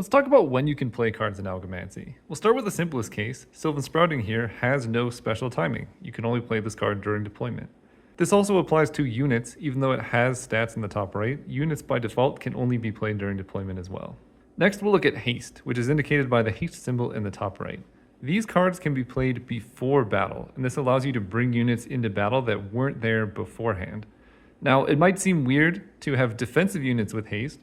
Let's talk about when you can play cards in Algomancy. We'll start with the simplest case. Sylvan Sprouting here has no special timing. You can only play this card during deployment. This also applies to units, even though it has stats in the top right. Units by default can only be played during deployment as well. Next, we'll look at haste, which is indicated by the haste symbol in the top right. These cards can be played before battle, and this allows you to bring units into battle that weren't there beforehand. Now, it might seem weird to have defensive units with haste,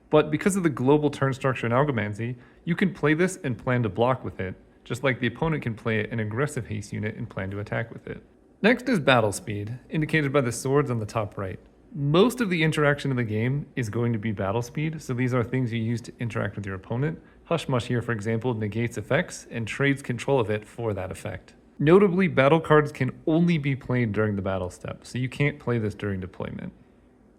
but because of the global turn structure in Algomancy, you can play this and plan to block with it, just like the opponent can play an aggressive haste unit and plan to attack with it. Next is battle speed, indicated by the swords on the top right. Most of the interaction in the game is going to be battle speed, so these are things you use to interact with your opponent. Hushmush here, for example, negates effects and trades control of it for that effect. Notably, battle cards can only be played during the battle step, so you can't play this during deployment.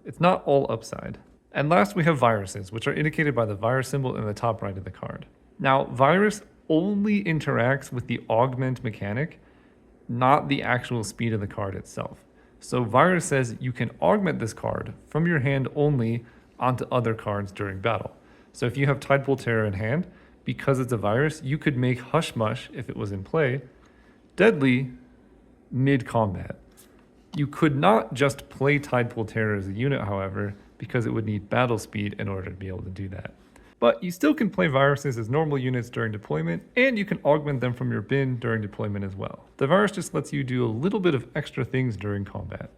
It's not all upside. And last we have viruses, which are indicated by the virus symbol in the top right of the card. Now, virus only interacts with the augment mechanic, not the actual speed of the card itself. So virus says you can augment this card from your hand only onto other cards during battle. So if you have Tidepool Terror in hand, because it's a virus, you could make Hushmush, if it was in play, deadly mid-combat. You could not just play Tidepool Terror as a unit, however, because it would need battle speed in order to be able to do that. But you still can play viruses as normal units during deployment, and you can augment them from your bin during deployment as well. The virus just lets you do a little bit of extra things during combat.